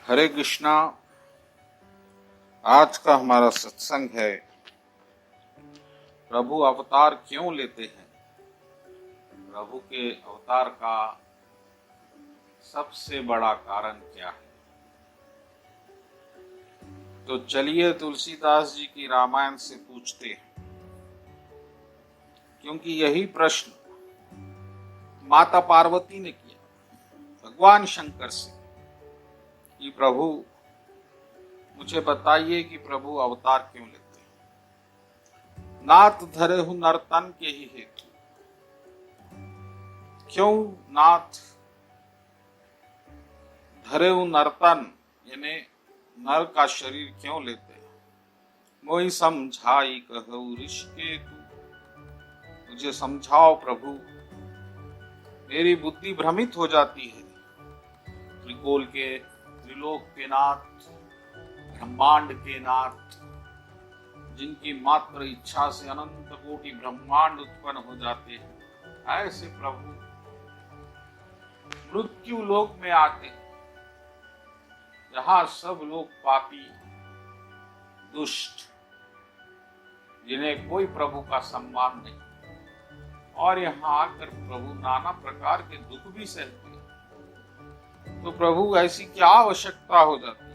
हरे कृष्णा। आज का हमारा सत्संग है प्रभु अवतार क्यों लेते हैं। प्रभु के अवतार का सबसे बड़ा कारण क्या है। तो चलिए तुलसीदास जी की रामायण से पूछते हैं, क्योंकि यही प्रश्न माता पार्वती ने किया भगवान शंकर से कि प्रभु मुझे बताइए कि प्रभु अवतार क्यों लेते हैं। नाथ धरेहु नर्तन के ही हेतु। क्यों नाथ धरेहु नर्तन यानी नर का शरीर क्यों लेते हैं। मोहि समझाई कहु ऋषि तू। मुझे समझाओ प्रभु, मेरी बुद्धि भ्रमित हो जाती है। त्रिकोल के त्रिलोक के नाथ, ब्रह्मांड के नाथ, जिनकी मात्र इच्छा से अनंत कोटि ब्रह्मांड उत्पन्न हो जाते हैं, ऐसे प्रभु मृत्यु लोक में आते हैं, जहां सब लोग पापी दुष्ट, जिन्हें कोई प्रभु का सम्मान नहीं, और यहाँ आकर प्रभु नाना प्रकार के दुख भी सहते हैं। तो प्रभु ऐसी क्या आवश्यकता हो जाती है।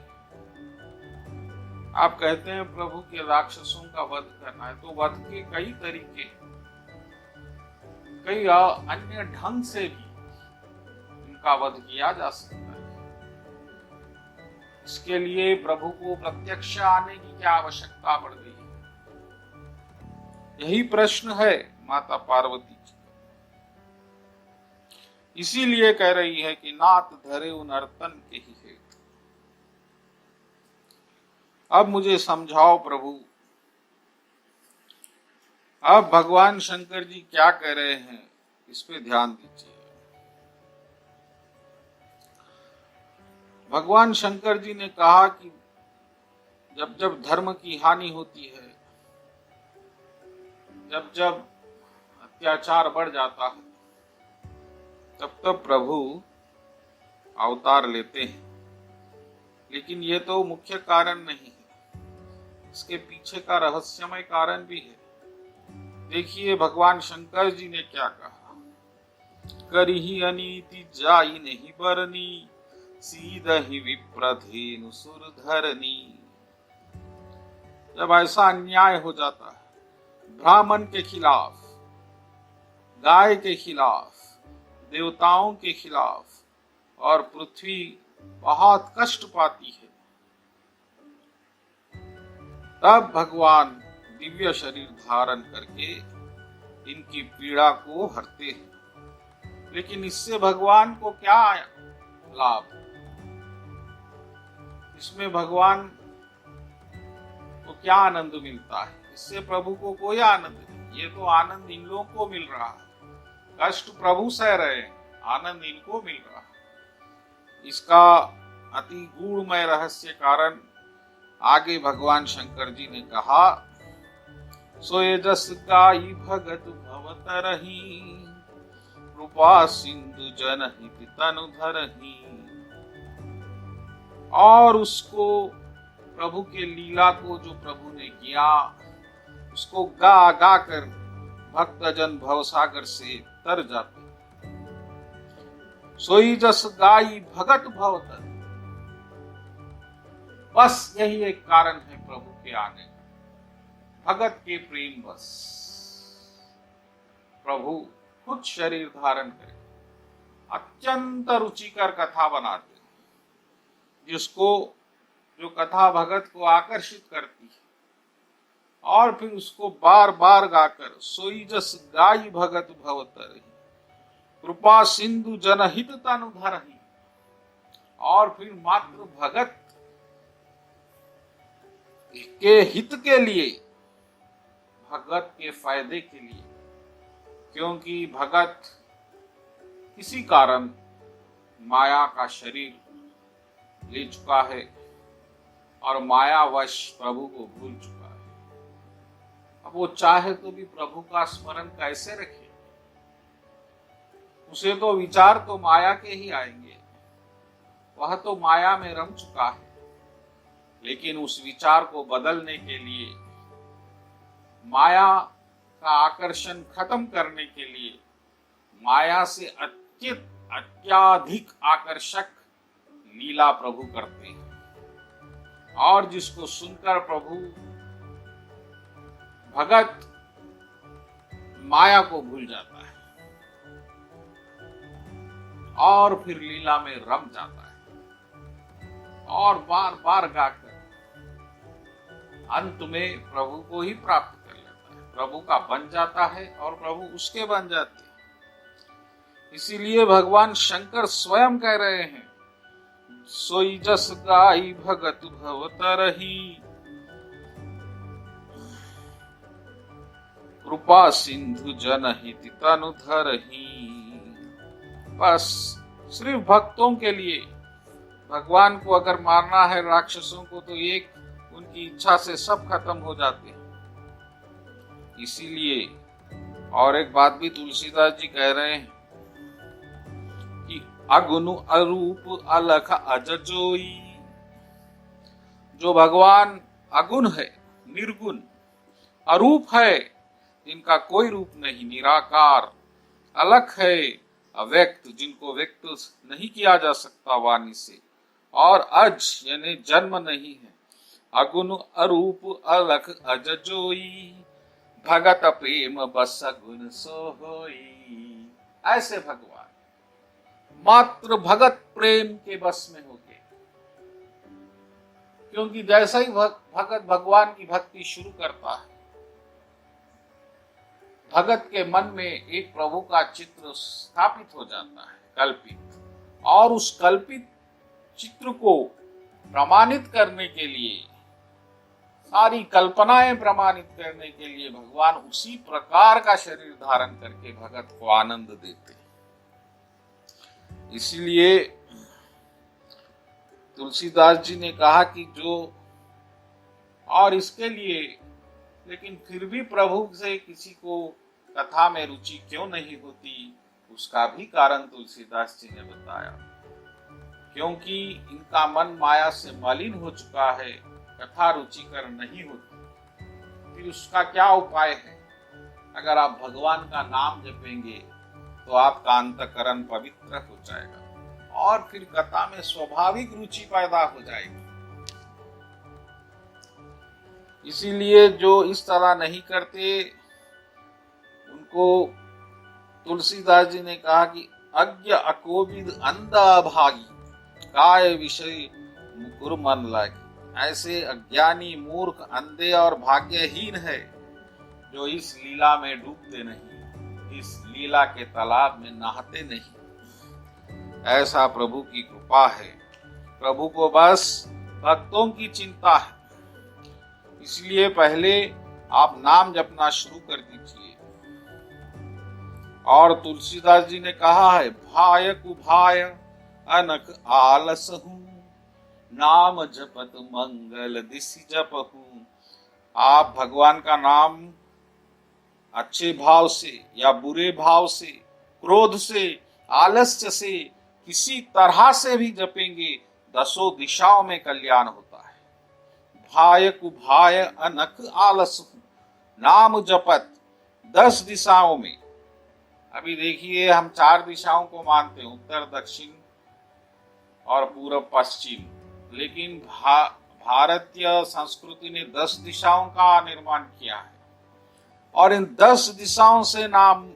आप कहते हैं प्रभु के राक्षसों का वध करना है, तो वध के कई तरीके, कई अन्य ढंग से भी इनका वध किया जा सकता है। इसके लिए प्रभु को प्रत्यक्ष आने की क्या आवश्यकता पड़ गई है। यही प्रश्न है माता पार्वती जी। इसीलिए कह रही है कि नाथ धरेहु नर्तन के ही हेतु। अब मुझे समझाओ प्रभु। अब भगवान शंकर जी क्या कह रहे हैं, इस पे ध्यान दीजिए। भगवान शंकर जी ने कहा कि जब जब धर्म की हानि होती है, जब जब अत्याचार बढ़ जाता है, तब तब प्रभु अवतार लेते हैं। लेकिन ये तो मुख्य कारण नहीं है, इसके पीछे का रहस्यमय कारण भी है। देखिए भगवान शंकर जी ने क्या कहा। करिहि अनीति जाई नहीं बरनी, सीधहि विप्रधेनु सुर धरनी। जब ऐसा अन्याय हो जाता है, ब्राह्मण के खिलाफ, गाय के खिलाफ, देवताओं के खिलाफ, और पृथ्वी बहुत कष्ट पाती है, तब भगवान दिव्य शरीर धारण करके इनकी पीड़ा को हरते हैं। लेकिन इससे भगवान को क्या लाभ। इसमें भगवान को क्या आनंद मिलता है। इससे प्रभु को कोई आनंद नहीं। ये तो आनंद इन लोगों को मिल रहा है। कष्ट प्रभु सह रहे हैं, आनंद इनको मिल रहा है। इसका अति गूढ़मय रहस्य कारण आगे भगवान शंकर जी ने कहा। सोए जस गाई भगत भवतरहि, कृपा सिंधु जनहित तनु धरहि। और उसको प्रभु के लीला को जो प्रभु ने किया, उसको गा गा कर भक्तजन भवसागर से तर जाते। सोई जस गाई भगत भवतर। बस यही एक कारण है प्रभु के आने का, भगत के प्रेम बस। प्रभु खुद शरीर धारण करे, अत्यंत रुचिकर कथा बनाते हैं, जिसको जो कथा भगत को आकर्षित करती है, और फिर उसको बार बार गाकर सोई जस गाई भगत भवतरहि, कृपा सिंधु जनहित तनु धरहि। और फिर मात्र भगत के हित के लिए, भगत के फायदे के लिए, क्योंकि भगत किसी कारण माया का शरीर ले चुका है और मायावश प्रभु को भूल चुका है। अब वो चाहे तो भी प्रभु का स्मरण कैसे रखे। उसे तो विचार तो माया के ही आएंगे। वह तो माया में रम चुका है, लेकिन उस विचार को बदलने के लिए, माया का आकर्षण खत्म करने के लिए, माया से अत्याधिक आकर्षक लीला प्रभु करते हैं, और जिसको सुनकर प्रभु भगत माया को भूल जाता है और फिर लीला में रम जाता है और बार बार गाकर अंत में प्रभु को ही प्राप्त कर लेता है, प्रभु का बन जाता है और प्रभु उसके बन जाते हैं। इसीलिए भगवान शंकर स्वयं कह रहे हैं, सोई जस गाई भगत भवतरही, कृपा सिंधु जनहित तनु धरही। बस सिर्फ भक्तों के लिए, भगवान को अगर मारना है राक्षसों को तो एक उनकी इच्छा से सब खत्म हो जाते हैं। इसीलिए और एक बात भी तुलसीदास जी कह रहे हैं कि अगुण अरूप अलख अजजोई। जो भगवान अगुण है, निर्गुण, अरूप है, जिनका कोई रूप नहीं, निराकार, अलख है, अव्यक्त, जिनको व्यक्त नहीं किया जा सकता वाणी से, और अज यानी जन्म नहीं है। अगुण अरूप अलख अजजोई, भगत प्रेम बस गुण सोहोई। ऐसे भगवान मात्र भगत प्रेम के बस में होते, क्योंकि जैसा ही भगत भगवान की भक्ति शुरू करता है, भगत के मन में एक प्रभु का चित्र स्थापित हो जाता है, कल्पित, और उस कल्पित चित्र को प्रमाणित करने के लिए, सारी कल्पनाएं प्रमाणित करने के लिए भगवान उसी प्रकार का शरीर धारण करके भगत को आनंद देते हैं। इसलिए तुलसीदास जी ने कहा कि जो, और इसके लिए, लेकिन फिर भी प्रभु से किसी को कथा में रुचि क्यों नहीं होती, उसका भी कारण तुलसीदास जी ने बताया। क्योंकि इनका मन माया से मलिन हो चुका है, कथा रुचिकर नहीं होती। फिर उसका क्या उपाय है? अगर आप भगवान का नाम जपेंगे तो आपका अंतःकरण पवित्र हो जाएगा और फिर कथा में स्वाभाविक रुचि पैदा हो जाएगी। इसीलिए जो इस तरह नहीं करते उनको तुलसीदास जी ने कहा कि अज्ञ अकोविद अंधा भागी, काय विषय मुकुर मन लागी। ऐसे अज्ञानी, मूर्ख, अंधे और भाग्यहीन है जो इस लीला में डूबते नहीं, इस लीला के तालाब में नहाते नहीं। ऐसा प्रभु की कृपा है। प्रभु को बस भक्तों की चिंता है, इसलिए पहले आप नाम जपना शुरू कर दीजिए। और तुलसीदास जी ने कहा है, भाय कुभाय अनक आलस हूँ, नाम जपत मंगल दिसि जपहूं। आप भगवान का नाम अच्छे भाव से या बुरे भाव से, क्रोध से, आलस्य से, किसी तरह से भी जपेंगे, दसों दिशाओं में कल्याण होता है। भाय कुभाय अनक आलस हूं, नाम जपत 10 दिशाओं में। अभी देखिए, हम 4 दिशाओं को मानते हैं, उत्तर, दक्षिण और पूर्व, पश्चिम, लेकिन भारतीय संस्कृति ने 10 दिशाओं का निर्माण किया है और इन 10 दिशाओं से नाम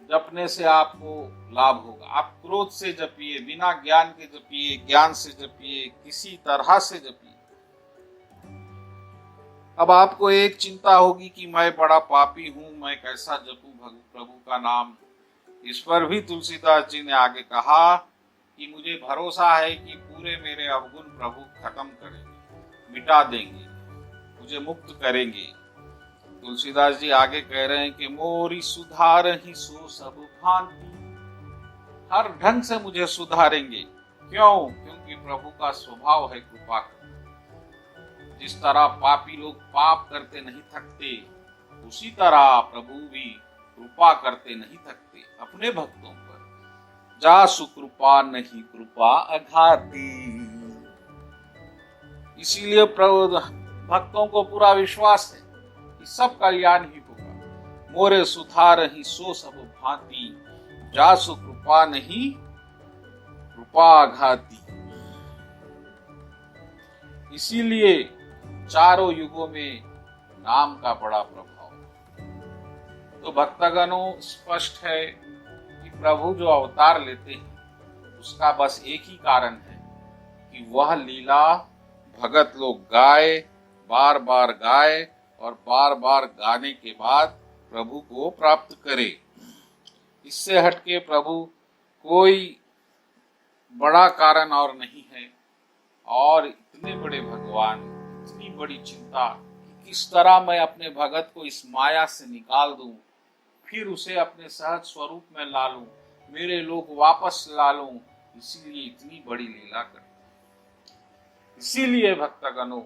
जपने से आपको लाभ होगा। आप क्रोध से जपिए, बिना ज्ञान के जपिए, ज्ञान से जपिए, किसी तरह से जपिए। अब आपको एक चिंता होगी कि मैं बड़ा पापी हूं, मैं कैसा जपूं प्रभु का नाम। इस पर भी तुलसीदास जी ने आगे कहा कि मुझे भरोसा है कि पूरे मेरे अवगुण प्रभु खत्म करेंगे, मिटा देंगे, मुझे मुक्त करेंगे। तुलसीदास जी आगे कह रहे हैं कि मोरी सुधार ही सो सब भांति, हर ढंग से मुझे सुधारेंगे। क्यों? क्योंकि प्रभु का स्वभाव है कृपा करना। जिस तरह पापी लोग पाप करते नहीं थकते, उसी तरह प्रभु भी कृपा करते नहीं थकते अपने भक्तों पर। जासु कृपा नहीं कृपा अघाती। इसीलिए भक्तों को पूरा विश्वास है कि सब कल्याण ही होगा। मोरे सुधार ही सो सब भांति, जासु कृपा नहीं कृपा अघाती। इसीलिए चारों युगों में नाम का बड़ा प्रभाव। तो भक्तगणों, स्पष्ट है कि प्रभु जो अवतार लेते हैं उसका बस एक ही कारण है कि वह लीला भगत लोग गाए, बार बार गाए और बार बार गाने के बाद प्रभु को प्राप्त करे। इससे हटके प्रभु कोई बड़ा कारण और नहीं है। और इतने बड़े भगवान, इतनी बड़ी चिंता कि किस तरह मैं अपने भगत को इस माया से निकाल दूं, फिर उसे अपने सहज स्वरूप में ला लूं, मेरे लोग वापस ला लूं, इसीलिए इतनी बड़ी लीला करते हैं। इसीलिए भक्तगणों,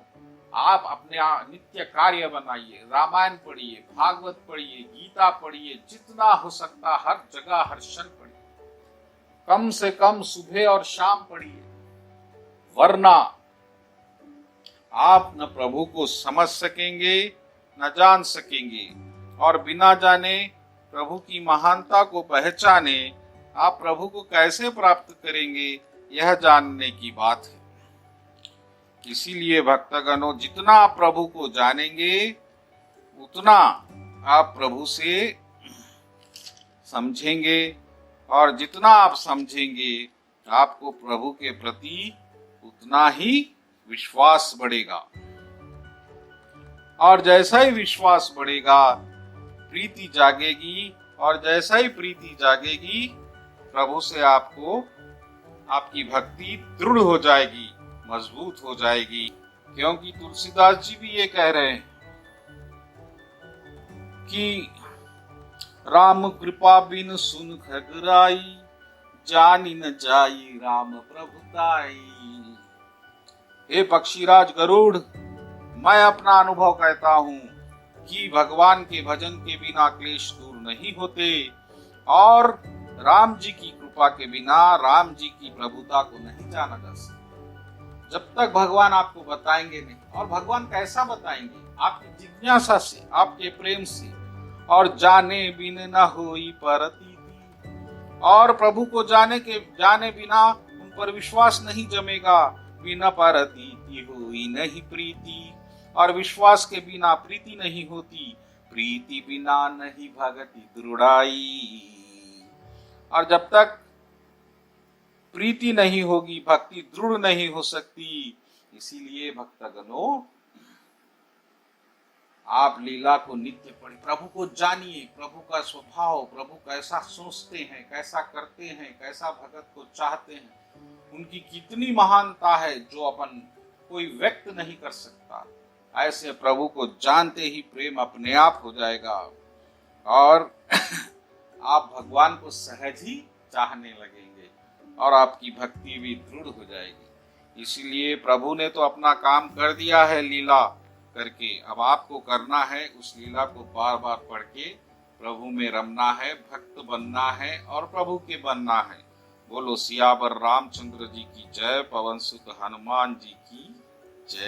आप अपने नित्य कार्य बनाइए, रामायण पढ़िए, भागवत पढ़िए, गीता पढ़िए, जितना हो सकता हर जगह हर क्षण पढ़िए, कम से कम सुबह और शाम पढ़िए, वरना आप न प्रभु को समझ सकेंगे न जान सकेंगे। और बिना जाने प्रभु की महानता को पहचाने आप प्रभु को कैसे प्राप्त करेंगे, यह जानने की बात है। इसीलिए भक्तगणों, जितना आप प्रभु को जानेंगे उतना आप प्रभु से समझेंगे, और जितना आप समझेंगे आपको प्रभु के प्रति उतना ही विश्वास बढ़ेगा। और जैसा ही विश्वास बढ़ेगा प्रीति जागेगी, और जैसा ही प्रीति जागेगी प्रभु से आपको आपकी भक्ति दृढ़ हो जाएगी, मजबूत हो जाएगी। क्योंकि तुलसीदास जी भी ये कह रहे हैं कि राम कृपा बिन सुन खगराई, जानी न जाई राम प्रभुताई। हे पक्षीराज गरुड़, मैं अपना अनुभव कहता हूँ कि भगवान के भजन के बिना क्लेश दूर नहीं होते, और राम जी की कृपा के बिना राम जी की प्रभुता को नहीं जाना जा सकता जब तक भगवान आपको बताएंगे नहीं। और भगवान कैसा बताएंगे? आपकी जिज्ञासा से, आपके प्रेम से। और जाने बिन न होई परतीति, और प्रभु को जाने बिना उन पर विश्वास नहीं जमेगा। बिना परतीति होई नहीं प्रीति, और विश्वास के बिना प्रीति नहीं होती। प्रीति बिना नहीं भगति दृढ़ाई, और जब तक प्रीति नहीं होगी भक्ति दृढ़ नहीं हो सकती। इसीलिए भक्तगणों, आप लीला को नित्य पढ़िए, प्रभु को जानिए, प्रभु का स्वभाव, प्रभु कैसा सोचते हैं, कैसा करते हैं, कैसा भगत को चाहते हैं, उनकी कितनी महानता है जो अपन कोई व्यक्त नहीं कर सकता। ऐसे प्रभु को जानते ही प्रेम अपने आप हो जाएगा, और आप भगवान को सहज ही चाहने लगेंगे, और आपकी भक्ति भी दृढ़ हो जाएगी। इसीलिए प्रभु ने तो अपना काम कर दिया है लीला करके, अब आपको करना है उस लीला को बार बार पढ़ के प्रभु में रमना है, भक्त बनना है और प्रभु के बनना है। बोलो सियावर रामचंद्र जी की जय, पवन सुत हनुमान जी की जय।